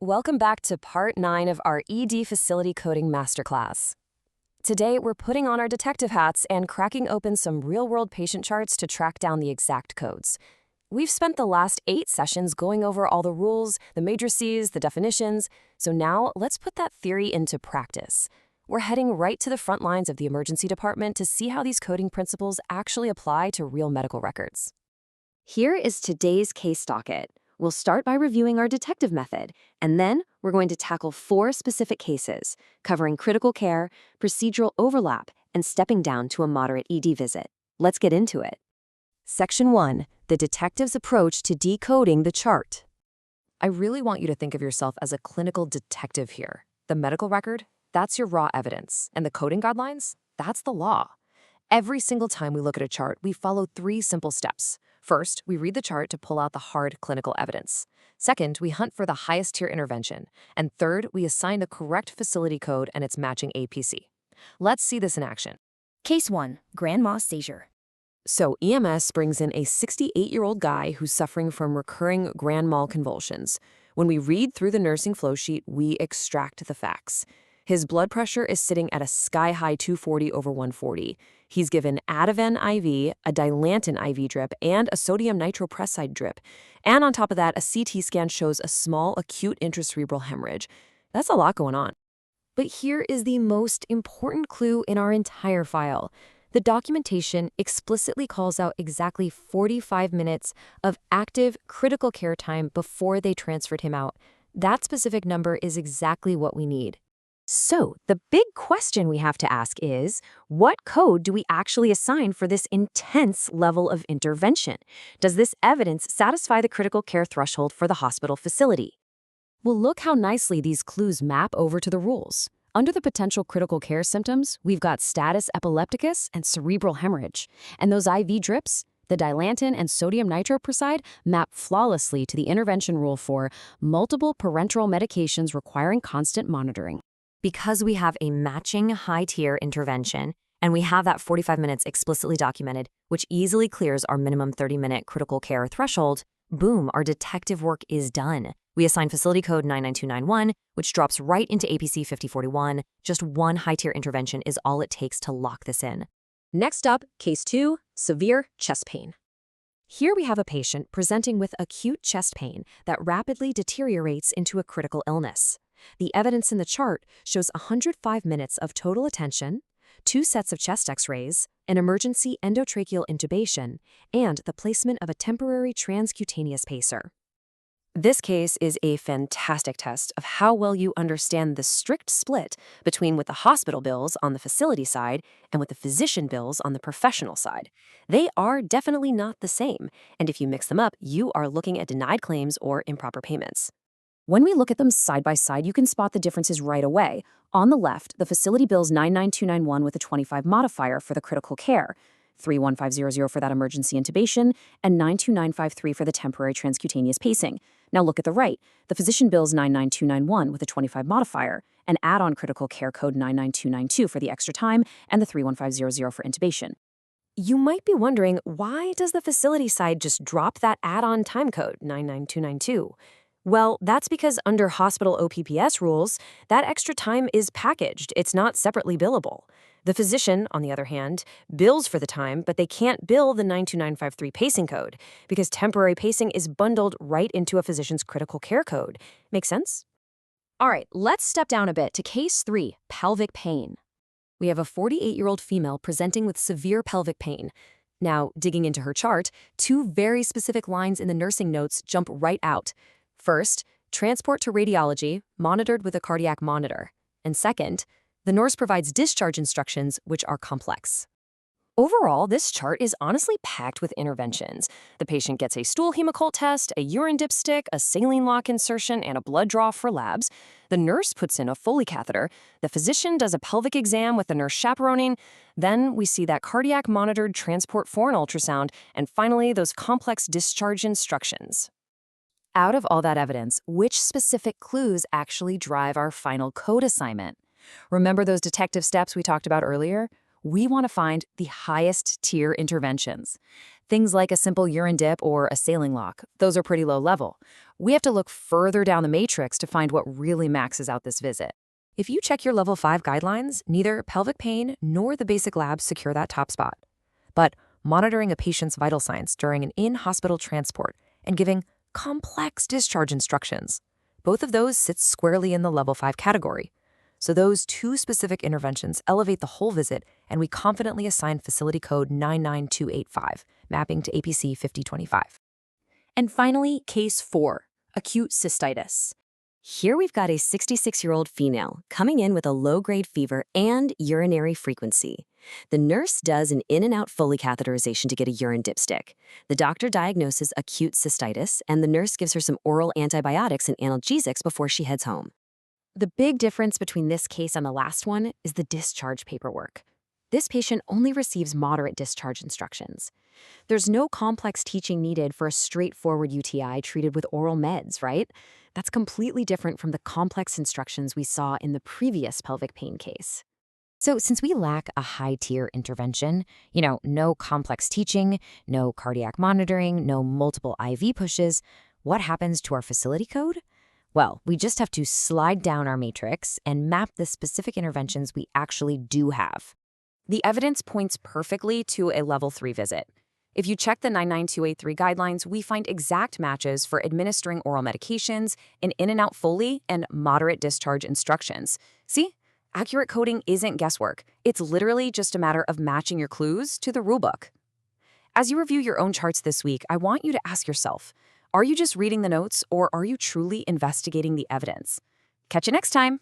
Welcome back to part 9 of our ED Facility Coding Masterclass. Today, we're putting on our detective hats and cracking open some real-world patient charts to track down the exact codes. We've spent the last 8 sessions going over all the rules, the matrices, the definitions, so now let's put that theory into practice. We're heading right to the front lines of the emergency department to see how these coding principles actually apply to real medical records. Here is today's case docket. We'll start by reviewing our detective method, and then we're going to tackle 4 specific cases, covering critical care, procedural overlap, and stepping down to a moderate ED visit. Let's get into it. Section 1. The detective's approach to decoding the chart. I really want you to think of yourself as a clinical detective here. The medical record, that's your raw evidence, and the coding guidelines, that's the law. Every single time we look at a chart, we follow 3 simple steps. First, we read the chart to pull out the hard clinical evidence. Second, we hunt for the highest tier intervention. And third, we assign the correct facility code and its matching APC. Let's see this in action. Case 1. Grand mal seizure. So EMS brings in a 68-year-old guy who's suffering from recurring grand mal convulsions. When we read through the nursing flow sheet, we extract the facts. His blood pressure is sitting at a sky-high 240/140. He's given Ativan IV, a Dilantin IV drip, and a sodium nitroprusside drip. And on top of that, a CT scan shows a small acute intracerebral hemorrhage. That's a lot going on. But here is the most important clue in our entire file. The documentation explicitly calls out exactly 45 minutes of active critical care time before they transferred him out. That specific number is exactly what we need. So, the big question we have to ask is, what code do we actually assign for this intense level of intervention? Does this evidence satisfy the critical care threshold for the hospital facility? Well, look how nicely these clues map over to the rules. Under the potential critical care symptoms, we've got status epilepticus and cerebral hemorrhage. And those IV drips, the Dilantin and sodium nitroprusside, map flawlessly to the intervention rule for multiple parenteral medications requiring constant monitoring. Because we have a matching high-tier intervention, and we have that 45 minutes explicitly documented, which easily clears our minimum 30-minute critical care threshold, boom, our detective work is done. We assign facility code 99291, which drops right into APC 5041. Just one high-tier intervention is all it takes to lock this in. Next up, case 2, severe chest pain. Here we have a patient presenting with acute chest pain that rapidly deteriorates into a critical illness. The evidence in the chart shows 105 minutes of total attention, 2 sets of chest x-rays, an emergency endotracheal intubation, and the placement of a temporary transcutaneous pacer. This case is a fantastic test of how well you understand the strict split between what the hospital bills on the facility side and what the physician bills on the professional side. They are definitely not the same, and if you mix them up, you are looking at denied claims or improper payments. When we look at them side by side, you can spot the differences right away. On the left, the facility bills 99291 with a 25 modifier for the critical care, 31500 for that emergency intubation, and 92953 for the temporary transcutaneous pacing. Now look at the right. The physician bills 99291 with a 25 modifier, an add-on critical care code 99292 for the extra time, and the 31500 for intubation. You might be wondering, why does the facility side just drop that add-on time code 99292? Well, that's because under hospital OPPS rules, that extra time is packaged. It's not separately billable. The physician, on the other hand, bills for the time, but they can't bill the 92953 pacing code because temporary pacing is bundled right into a physician's critical care code. Make sense? All right, let's step down a bit to case 3, pelvic pain. We have a 48-year-old female presenting with severe pelvic pain. Now, digging into her chart, 2 very specific lines in the nursing notes jump right out. First, transport to radiology, monitored with a cardiac monitor. And second, the nurse provides discharge instructions, which are complex. Overall, this chart is honestly packed with interventions. The patient gets a stool hemocolt test, a urine dipstick, a saline lock insertion, and a blood draw for labs. The nurse puts in a Foley catheter. The physician does a pelvic exam with the nurse chaperoning. Then we see that cardiac monitored transport for an ultrasound. And finally, those complex discharge instructions. Out of all that evidence, which specific clues actually drive our final code assignment? Remember those detective steps we talked about earlier? We want to find the highest tier interventions. Things like a simple urine dip or a saline lock, those are pretty low level. We have to look further down the matrix to find what really maxes out this visit. If you check your level 5 guidelines, neither pelvic pain nor the basic labs secure that top spot. But monitoring a patient's vital signs during an in-hospital transport and giving complex discharge instructions, both of those sit squarely in the level 5 category. So those two specific interventions elevate the whole visit, and we confidently assign facility code 99285, mapping to APC 5025. And finally, case 4, acute cystitis. Here we've got a 66-year-old female coming in with a low-grade fever and urinary frequency. The nurse does an in-and-out Foley catheterization to get a urine dipstick. The doctor diagnoses acute cystitis, and the nurse gives her some oral antibiotics and analgesics before she heads home. The big difference between this case and the last one is the discharge paperwork. This patient only receives moderate discharge instructions. There's no complex teaching needed for a straightforward UTI treated with oral meds, right? That's completely different from the complex instructions we saw in the previous pelvic pain case. So since we lack a high-tier intervention, no complex teaching, no cardiac monitoring, no multiple IV pushes, what happens to our facility code? Well, we just have to slide down our matrix and map the specific interventions we actually do have. The evidence points perfectly to a level 3 visit. If you check the 99283 guidelines, we find exact matches for administering oral medications, an in-and-out Foley, and moderate discharge instructions. See? Accurate coding isn't guesswork. It's literally just a matter of matching your clues to the rulebook. As you review your own charts this week, I want you to ask yourself, are you just reading the notes, or are you truly investigating the evidence? Catch you next time.